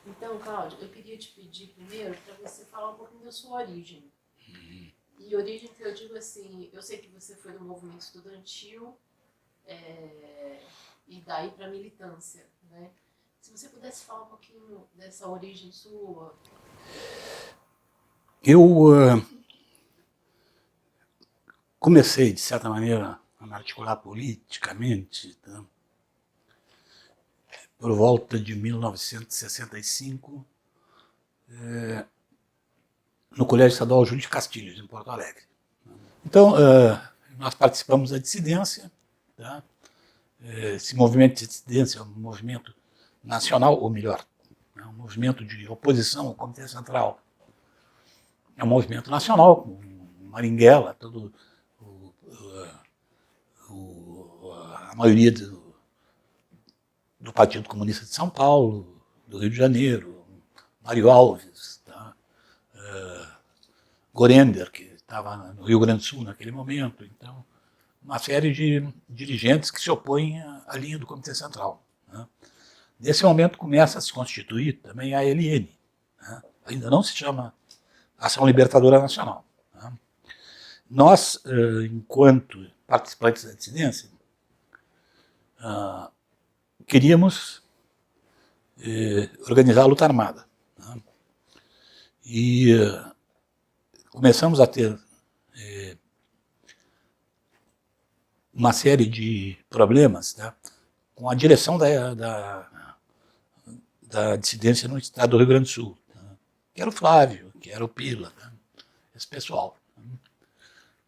Então, Cláudio, eu queria te pedir primeiro para você falar um pouquinho da sua origem. E origem que eu digo assim, eu sei que você foi do movimento estudantil é, e daí para militância, né? Se você pudesse falar um pouquinho dessa origem sua. Eu comecei, de certa maneira, a me articular politicamente, tá? Por volta de 1965, no Colégio Estadual Júlio de Castilhos, em Porto Alegre. Então, nós participamos da dissidência. Tá? Esse movimento de dissidência é um movimento nacional, ou melhor, é um movimento de oposição ao Comitê Central. É um movimento nacional, com Marighella, todo a maioria do Partido Comunista de São Paulo, do Rio de Janeiro, Mário Alves, tá? Gorender, que estava no Rio Grande do Sul naquele momento. Então, uma série de dirigentes que se opõem à linha do Comitê Central. Né? Nesse momento começa a se constituir também a ALN. Né? Ainda não se chama Ação Libertadora Nacional. Né? Nós, enquanto participantes da dissidência, queríamos organizar a luta armada. Né? E começamos a ter uma série de problemas, tá? Com a direção da dissidência no estado do Rio Grande do Sul. Tá? Que era o Flávio, que era o Pila, tá? Esse pessoal. Tá?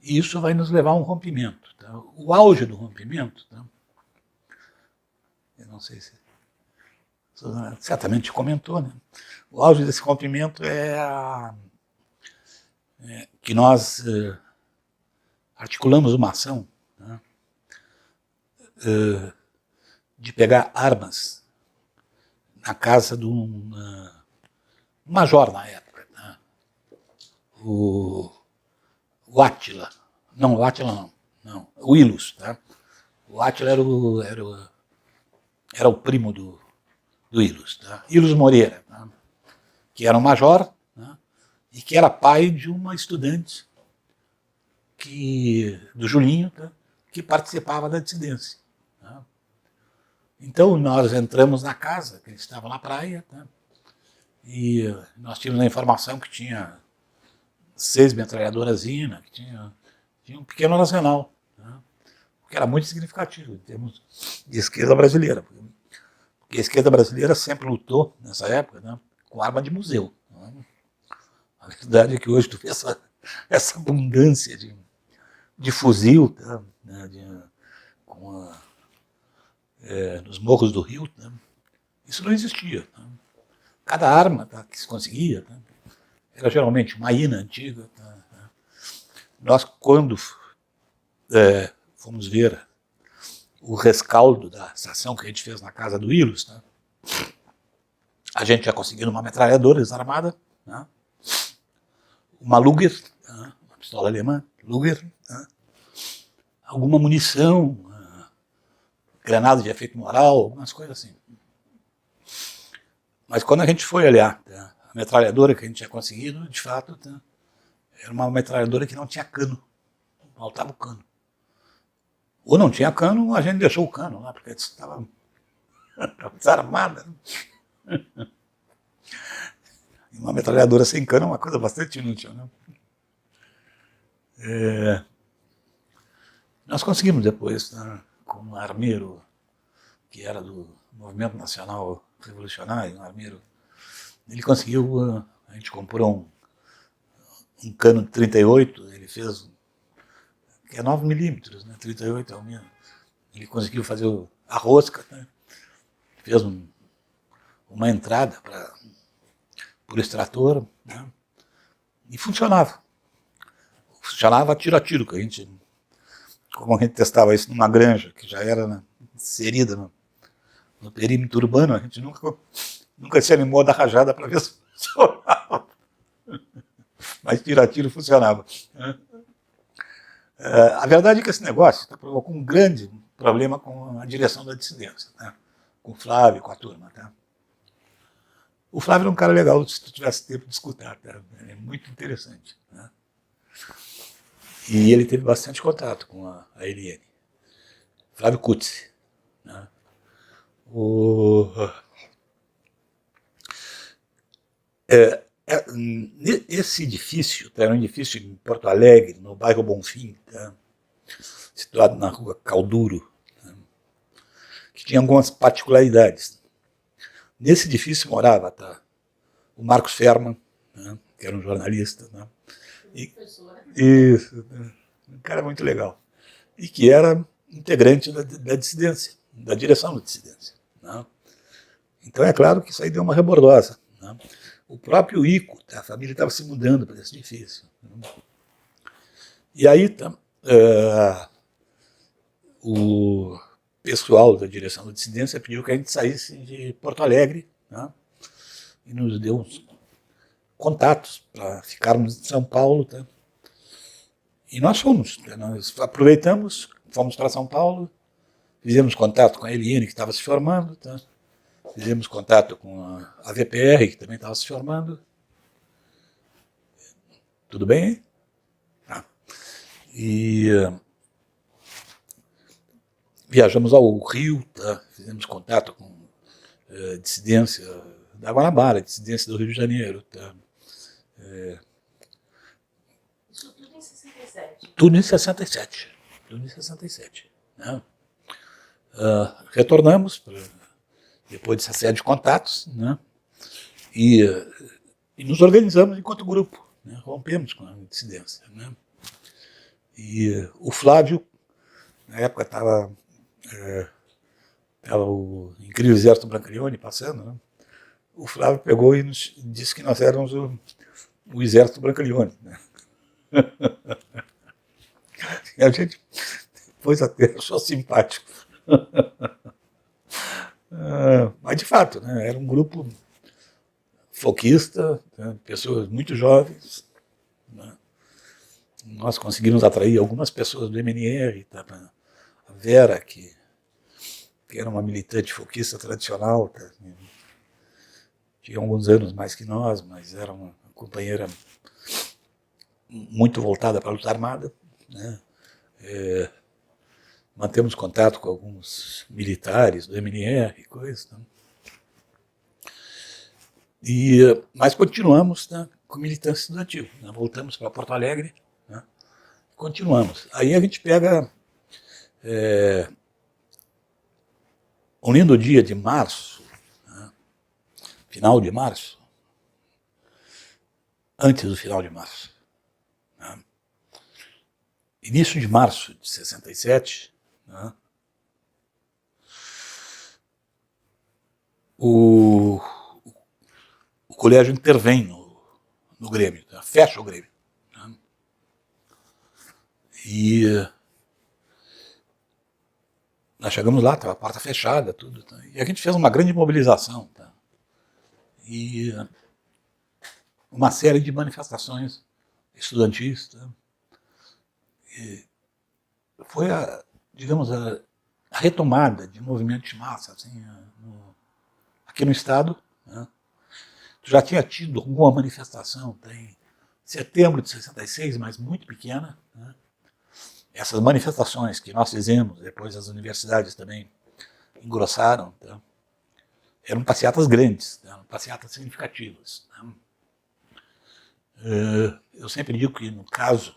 E isso vai nos levar a um rompimento. Tá? O auge do rompimento, tá? Eu não sei se certamente comentou, né? O auge desse rompimento que nós articulamos uma ação, né? De pegar armas na casa de um major na época, né? o Átila. Não, o Átila não. O Ilus. Tá? O Átila era o primo do Ilus. Tá? Ilus Moreira, tá? Que era um major, né? E que era pai de uma estudante do Julinho, tá? Que participava da dissidência. Tá? Então nós entramos na casa, que ele estava na praia, tá? E nós tínhamos a informação que tinha 6 metralhadoras INA, que tinha um pequeno arsenal, tá? Que era muito significativo em termos de esquerda brasileira. Porque a esquerda brasileira sempre lutou, nessa época, né, com arma de museu. Tá? A verdade é que hoje tu vê essa abundância de fuzil, tá? Nos morros do Rio. Tá? Isso não existia. Tá? Cada arma, tá, que se conseguia, tá, era geralmente uma INA antiga. Tá? Nós, quando fomos ver o rescaldo da ação que a gente fez na casa do Ilus, tá? A gente tinha conseguido uma metralhadora desarmada, tá? Uma Luger, tá? Uma pistola alemã, Luger, tá? Alguma munição, granada de efeito moral, algumas coisas assim. Mas quando a gente foi olhar, tá, a metralhadora que a gente tinha conseguido, de fato, tá, era uma metralhadora que não tinha cano, faltava o cano. Ou não tinha cano, a gente deixou o cano lá, porque estava desarmada. E uma metralhadora sem cano é uma coisa bastante inútil. Né? Nós conseguimos depois, tá, com um armeiro que era do Movimento Nacional Revolucionário, um armeiro, ele conseguiu, a gente comprou um cano de 38, ele fez, que é 9 milímetros, né? 38 é o mesmo. Ele conseguiu fazer a rosca, né? Fez uma entrada por extrator, né? E funcionava. Funcionava tiro a tiro, que a gente, como a gente testava isso numa granja, que já era inserida no perímetro urbano, a gente nunca se animou a dar rajada para ver se funcionava. Mas tiro a tiro funcionava. A verdade é que esse negócio provocou um grande problema com a direção da dissidência, né? Com o Flávio, com a turma. Tá? O Flávio era um cara legal, se tu tivesse tempo de escutar, tá? É muito interessante. Né? E ele teve bastante contato com a Eliane. Flávio Kutz. Né? O, esse edifício, era um edifício em Porto Alegre, no bairro Bonfim, tá? Situado na rua Calduro, tá? Que tinha algumas particularidades. Nesse edifício morava, tá, o Marcos Ferman, né, que era um jornalista, né, isso, né, um cara muito legal, e que era integrante da dissidência, da direção da dissidência. Né. Então é claro que isso aí deu uma rebordosa. Né. O próprio Ico, tá, a família estava se mudando para esse edifício. Né. E aí tá, o pessoal da direção da dissidência pediu que a gente saísse de Porto Alegre, né, e nos deu uns contatos para ficarmos em São Paulo. Tá? E nós fomos, tá? Nós aproveitamos, fomos para São Paulo, fizemos contato com a Eliane, que estava se formando, tá? Fizemos contato com a VPR, que também estava se formando. Tudo bem? Tá. E viajamos ao Rio, tá? Fizemos contato com dissidência da Guanabara, dissidência do Rio de Janeiro. Tá? Isso tudo em 67? Tudo em 67. Tudo em 67. Né? Retornamos, depois dessa série de contatos, né? E nos organizamos enquanto grupo. Né? Rompemos com a dissidência. Né? E o Flávio, na época, estava o incrível Exército Brancaleone passando, né? O Flávio pegou e nos disse que nós éramos o Exército Brancaleone. Né? E a gente depois até achou simpático. Mas de fato, né, era um grupo folquista, né, pessoas muito jovens. Né? Nós conseguimos atrair algumas pessoas do MNR, tá? A Vera, que era uma militante folquista tradicional, tá? Tinha alguns anos mais que nós, mas era uma companheira muito voltada para a luta armada. Né? Mantemos contato com alguns militares do MNR e coisas. Né? Mas continuamos, né, com militância estudantil. Né? Voltamos para Porto Alegre, né? Continuamos. Aí a gente pega um lindo dia de março, né? Final de março, antes do final de março. Né? Início de março de 67, né? O colégio intervém no Grêmio, tá? Fecha o Grêmio. Né? E nós chegamos lá, estava a porta fechada, tudo. Tá? E a gente fez uma grande mobilização. Tá? E uma série de manifestações estudantis. Tá? Foi digamos, a retomada de movimento de massa assim, aqui no estado. Né? Já tinha tido alguma manifestação em setembro de 66, mas muito pequena. Né? Essas manifestações que nós fizemos, depois as universidades também engrossaram, tá? Eram passeatas grandes, eram passeatas significativas. Tá? Eu sempre digo que no caso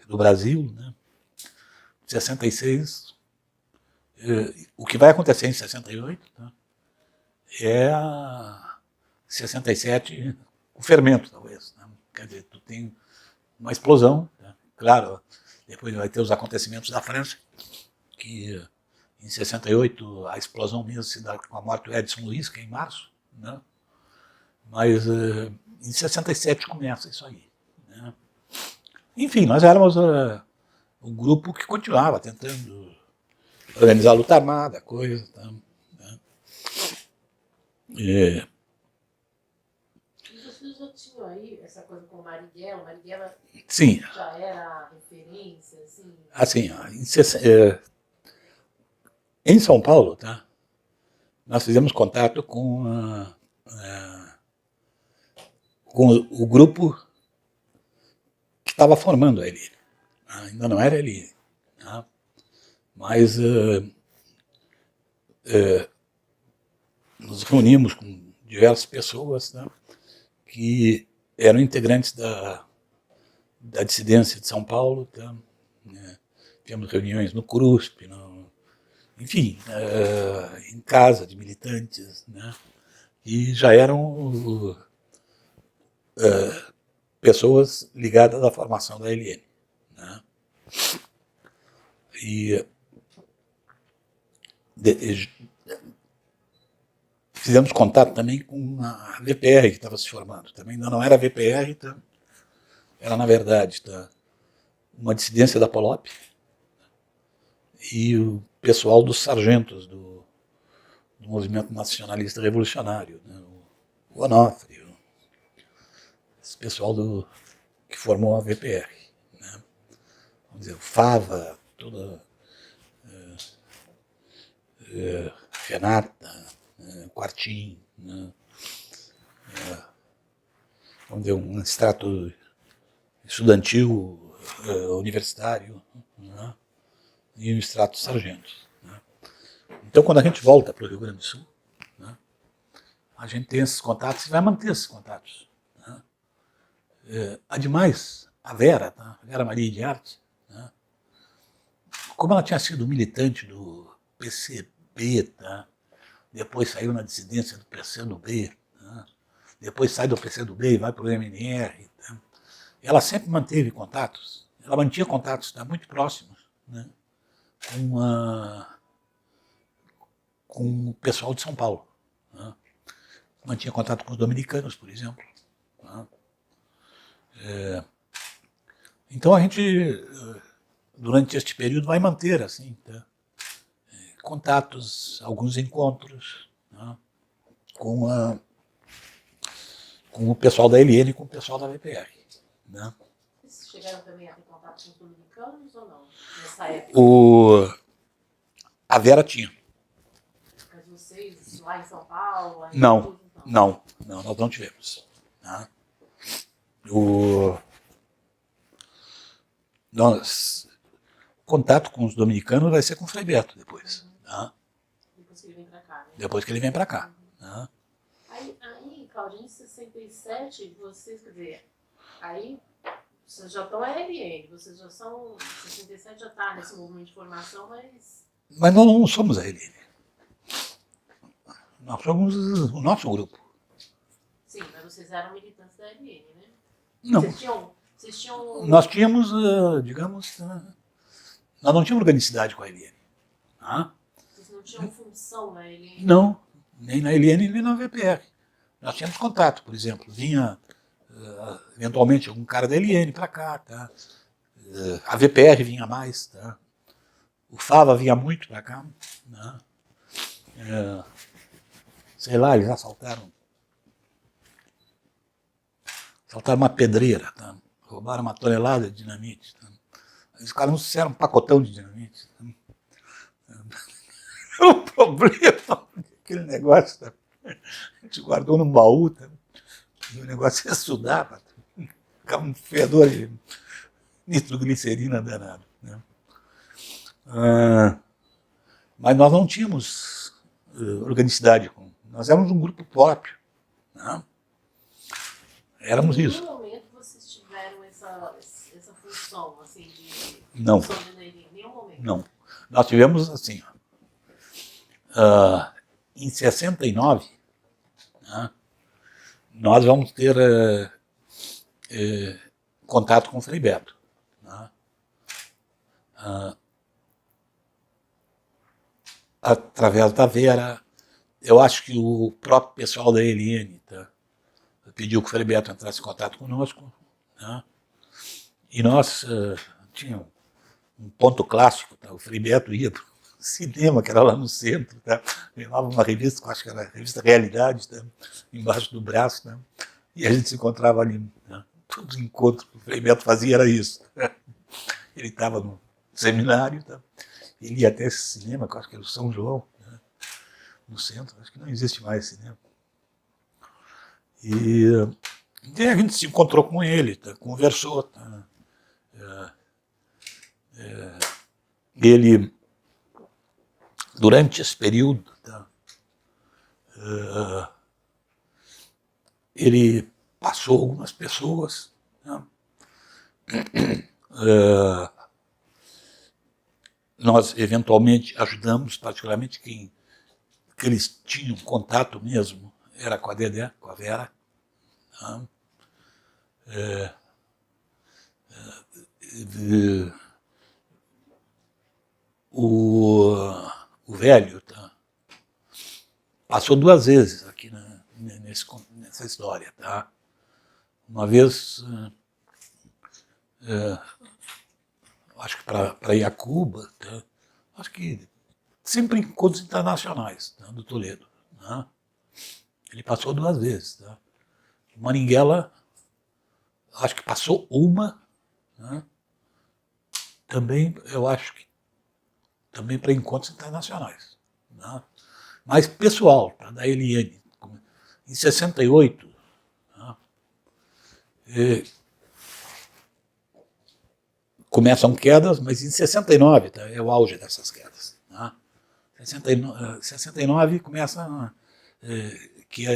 do Brasil, né, 66, o que vai acontecer em 68, tá, é 67 o fermento, talvez. Né? Quer dizer, tu tem uma explosão, tá? Claro, depois vai ter os acontecimentos da França, que em 68 a explosão mesmo se dá com a morte do Edson Luiz, que é em março, né? Mas em 67 começa isso aí. Né? Enfim, nós éramos um grupo que continuava tentando organizar a luta armada, coisa. Tá? Né? E vocês já tinham aí essa coisa com o Marighella? Marighella sim. Já era referência? Assim, em São Paulo, tá? nós fizemos contato com o grupo que estava formando a LN. Ainda não era a LN, tá? Mas nos reunimos com diversas pessoas, né, que eram integrantes da dissidência de São Paulo, tá, né? Tivemos reuniões no CRUSP, enfim, em casa de militantes, né, e já eram pessoas ligadas à formação da LN. Né? E fizemos contato também com a VPR que estava se formando. Também ainda não era a VPR, tá? Era, na verdade, tá, uma dissidência da Polop e o pessoal dos sargentos do movimento nacionalista revolucionário, né? O Onofre, esse pessoal que formou a VPR. Né? Vamos dizer, o Fava, toda Renata, Quartim, né? Vamos dizer, um extrato estudantil, universitário, né? E um extrato sargento. Né? Então, quando a gente volta para o Rio Grande do Sul, né, a gente tem esses contatos e vai manter esses contatos. Né? Ademais, a Vera, tá? A Vera Maria de Arte, né? Como ela tinha sido militante do PCB, tá? Depois saiu na dissidência do PCdoB, tá? Depois sai do PCdoB e vai para o MNR. Tá? Ela sempre manteve contatos, ela mantinha contatos, tá, muito próximos, né, com o pessoal de São Paulo. Né? Mantinha contato com os dominicanos, por exemplo. Né? Então a gente, durante este período, vai manter assim, tá, contatos, alguns encontros, né, com o pessoal da LN e com o pessoal da VPR. Né? Vocês chegaram também a ter contato com os dominicanos ou não? Nessa época? A Vera tinha. Mas vocês lá em São Paulo? Não, nós não tivemos. Né? Contato com os dominicanos vai ser com o Frei Beto depois. Né? Depois que ele vem pra cá. Né? Depois que ele vem pra cá. Né? Aí, Claudio, em 67, vocês, quer dizer, aí vocês já estão RN, vocês já são, 67 já está nesse movimento de formação, mas... Mas nós não somos a LN. Nós somos o nosso grupo. Sim, mas vocês eram militantes da LN, né? Não. Vocês tinham... Nós tínhamos, digamos, nós não tínhamos organicidade com a LN. Tá? Vocês não tinham função na LN? Não, nem na LN nem na VPR. Nós tínhamos contato, por exemplo, vinha eventualmente algum cara da LN para cá, tá? A VPR vinha mais, tá? O Fava vinha muito para cá, né? Sei lá, eles assaltaram uma pedreira, tá? Roubaram uma tonelada de dinamite. Tá? Os caras nos fizeram um pacotão de dinamite. Tá? O problema, aquele negócio, tá? A gente guardou num baú, tá? E o negócio ia estudar, ficava um fedor de nitroglicerina danado. Né? Mas nós não tínhamos organicidade. Nós éramos um grupo próprio. Né? Éramos isso. Em nenhum momento vocês tiveram essa função, assim, de... Não. Em nenhum momento? Não. Nós tivemos, assim, em 69, né, nós vamos ter contato com o Frei Beto. Né? Através da Vera, eu acho que o próprio pessoal da LN, tá, pediu que o Frei Beto entrasse em contato conosco. Né? E nós tínhamos um ponto clássico, tá? O Frei Beto ia para o cinema, que era lá no centro, tá? Levava uma revista, que eu acho que era a revista Realidade, tá? Embaixo do braço, tá? E a gente se encontrava ali. Tá? Todos os encontros que o Frei Beto fazia era isso. Tá? Ele estava no seminário, tá? Ele ia até esse cinema, que eu acho que era o São João, tá? no centro, acho que não existe mais cinema. E a gente se encontrou com ele, tá, conversou. Tá, ele, durante esse período, tá, ele passou algumas pessoas, né, nós eventualmente ajudamos, particularmente quem que eles tinham contato mesmo, era com a Dedé, com a Vera. Tá? O velho, tá, passou 2 vezes aqui nessa história. Tá? Uma vez, acho que para ir a Cuba, tá? Acho que sempre em encontros internacionais, tá, do Toledo. Tá? Ele passou 2 vezes. Tá? Marighella, acho que passou uma, né? Também, eu acho que também para encontros internacionais. Né? Mas pessoal, tá, da Eliane, em 68, tá, começam quedas, mas em 69 tá, é o auge dessas quedas. Tá? 69 começa que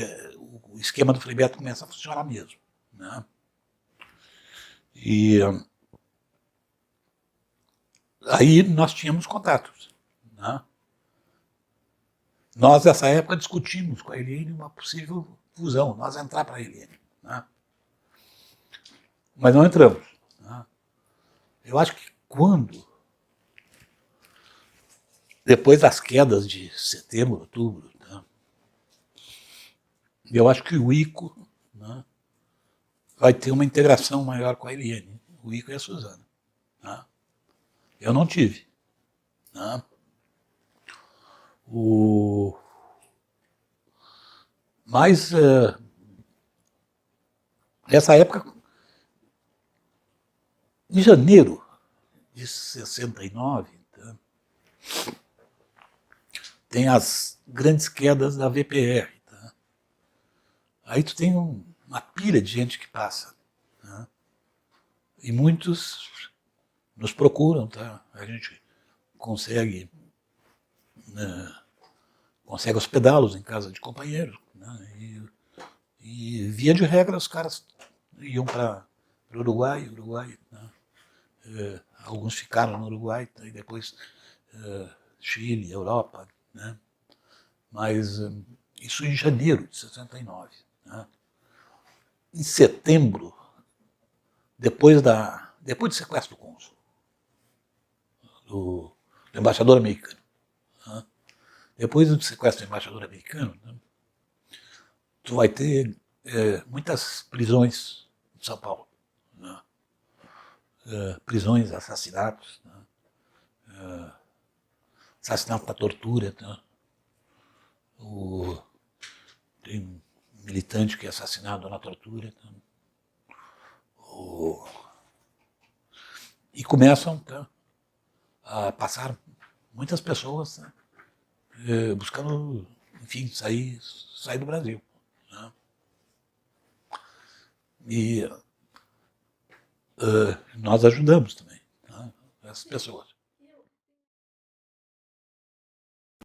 o esquema do Frei Beto começa a funcionar mesmo. Né? E aí nós tínhamos contatos. Né? Nós, nessa época, discutimos com a Eliane uma possível fusão, nós entrar para a Eliane. Né? Mas não entramos. Né? Eu acho que depois das quedas de setembro, outubro, tá, eu acho que o Ico, né, vai ter uma integração maior com a Eliane, o Ico e a Suzana. Tá? Eu não tive. Tá? Mas, nessa época, em janeiro de 69, tá, tem as grandes quedas da VPR. Tá? Aí tu tem uma pilha de gente que passa. Tá? E muitos nos procuram. Tá? A gente consegue hospedá-los em casa de companheiros. Né? E, via de regra, os caras iam para o Uruguai. Né? Alguns ficaram no Uruguai, e depois Chile, Europa. Né? Mas isso em janeiro de 69. Né? Em setembro, depois do sequestro do cônsul, do embaixador americano, né? Depois do sequestro do embaixador americano, né, tu vai ter muitas prisões em São Paulo. Né? Prisões, assassinatos, né? Assassinato na tortura. Né? Tem um militante que é assassinado na tortura. Né? E começam, tá, a passar muitas pessoas, né, buscando, enfim, sair do Brasil. Né? E nós ajudamos também, tá, essas pessoas.